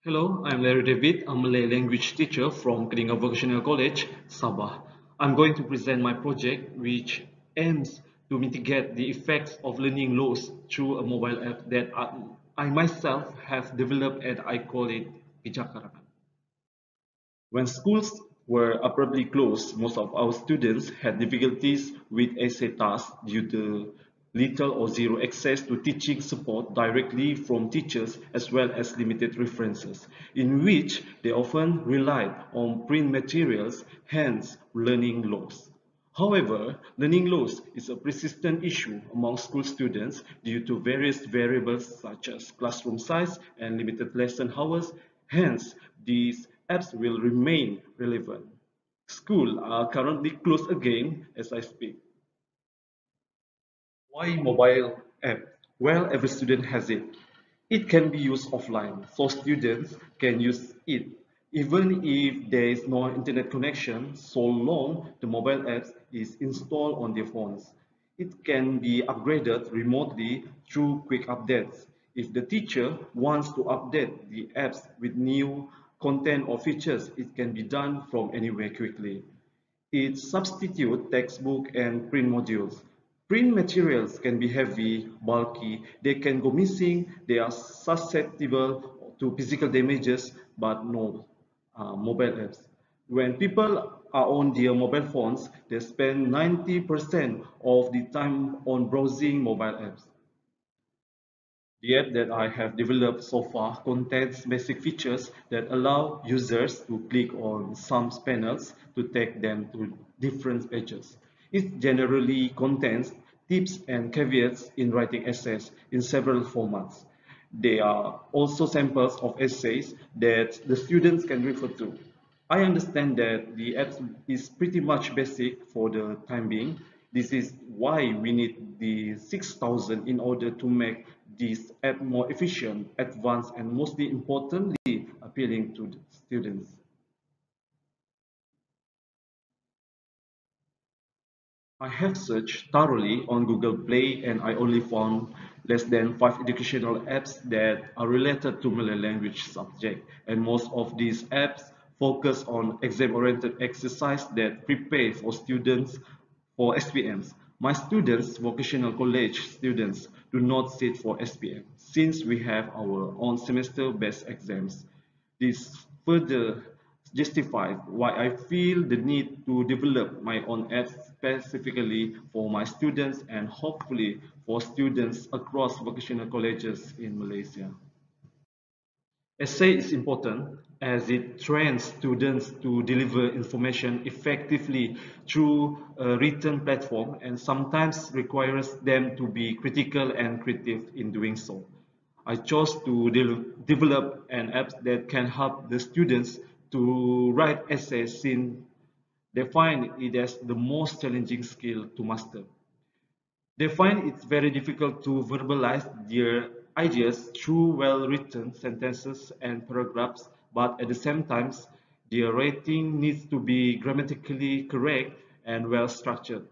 Hello, I'm Larry David, a Malay language teacher from Karangan Vocational College, Sabah. I'm going to present my project which aims to mitigate the effects of learning loss through a mobile app that I myself have developed and I call it Bijak Karangan. When schools were abruptly closed, most of our students had difficulties with essay tasks due to little or zero access to teaching support directly from teachers as well as limited references, in which they often relied on print materials, hence learning loss. However, learning loss is a persistent issue among school students due to various variables such as classroom size and limited lesson hours. Hence, these apps will remain relevant. Schools are currently closed again as I speak. Why mobile app? Well, every student has it. It can be used offline, so students can use it even if there is no internet connection, so long the mobile app is installed on their phones. It can be upgraded remotely through quick updates. If the teacher wants to update the apps with new content or features, it can be done from anywhere quickly. It substitutes textbook and print modules. Print materials can be heavy, bulky, they can go missing, they are susceptible to physical damages, but no mobile apps. When people are on their mobile phones, they spend 90% of the time on browsing mobile apps. The app that I have developed so far contains basic features that allow users to click on some panels to take them to different pages. It generally contains tips and caveats in writing essays in several formats. There are also samples of essays that the students can refer to. I understand that the app is pretty much basic for the time being. This is why we need the 6,000 in order to make this app more efficient, advanced, and mostly importantly, appealing to the students. I have searched thoroughly on Google Play and I only found less than 5 educational apps that are related to Malay language subject, and most of these apps focus on exam-oriented exercise that prepare for students for SPMs. My students, vocational college students, do not sit for SPM since we have our own semester-based exams. This further justifies why I feel the need to develop my own apps specifically for my students and hopefully for students across vocational colleges in Malaysia. Essay is important as it trains students to deliver information effectively through a written platform and sometimes requires them to be critical and creative in doing so. I chose to develop an app that can help the students to write essays since they find it as the most challenging skill to master. They find it very difficult to verbalize their ideas through well-written sentences and paragraphs, but at the same time, their writing needs to be grammatically correct and well-structured.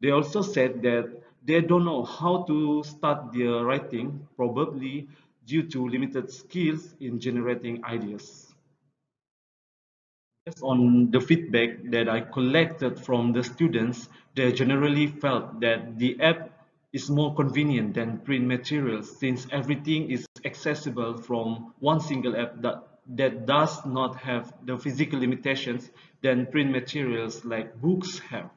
They also said that they don't know how to start their writing, probably due to limited skills in generating ideas. Based on the feedback that I collected from the students, they generally felt that the app is more convenient than print materials since everything is accessible from one single app that does not have the physical limitations than print materials like books have.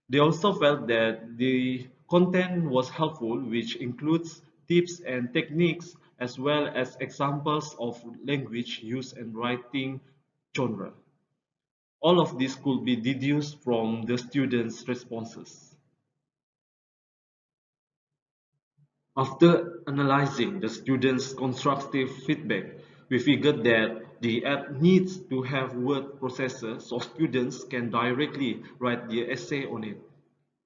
They also felt that the content was helpful, which includes tips and techniques as well as examples of language use and writing genre. All of this could be deduced from the students' responses. After analyzing the students' constructive feedback, we figured that the app needs to have word processor so students can directly write their essay on it.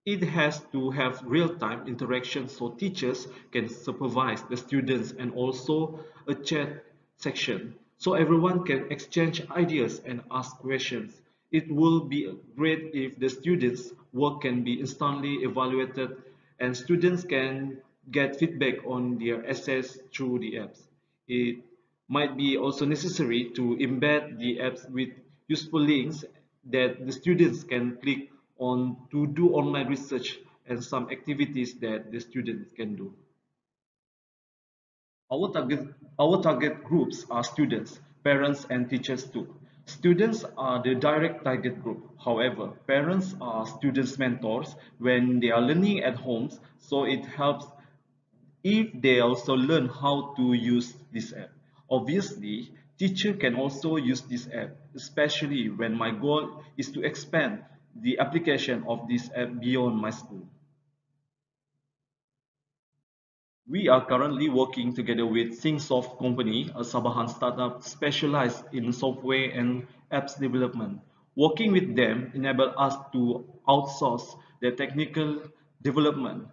It has to have real-time interaction so teachers can supervise the students and also a chat section so everyone can exchange ideas and ask questions. It will be great if the students' work can be instantly evaluated and students can get feedback on their essays through the apps. It Might be also necessary to embed the apps with useful links that the students can click on to do online research and some activities that the students can do. Our target, our target groups are students, parents, and teachers too. Students are the direct target group. However, parents are students' mentors when they are learning at homes, so it helps if they also learn how to use this app. Obviously, teacher can also use this app, especially when my goal is to expand the application of this app beyond my school. We are currently working together with Syncsoft Company, a Sabahan startup specialized in software and apps development. Working with them enables us to outsource the technical development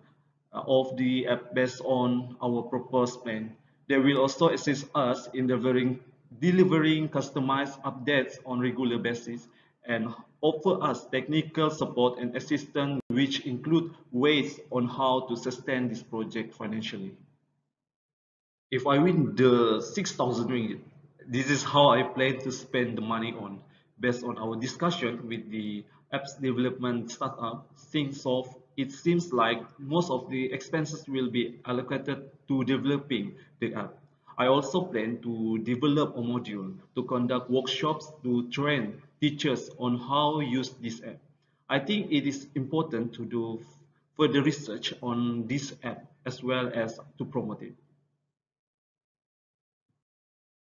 of the app based on our proposed plan. They will also assist us in delivering customized updates on regular basis and offer us technical support and assistance which include ways on how to sustain this project financially. If I win the 6,000 ringgit, this is how I plan to spend the money on. Based on our discussion with the apps development startup, Thinksoft, it seems like most of the expenses will be allocated to developing the app. I also plan to develop a module to conduct workshops to train teachers on how to use this app. I think it is important to do further research on this app as well as to promote it.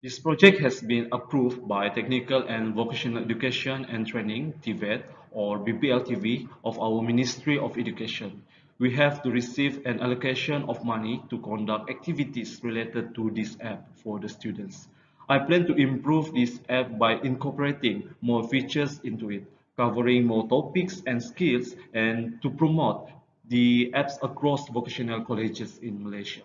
This project has been approved by Technical and Vocational Education and Training (TVET) or BPLTV of our Ministry of Education. We have to receive an allocation of money to conduct activities related to this app for the students. I plan to improve this app by incorporating more features into it, covering more topics and skills, and to promote the apps across vocational colleges in Malaysia.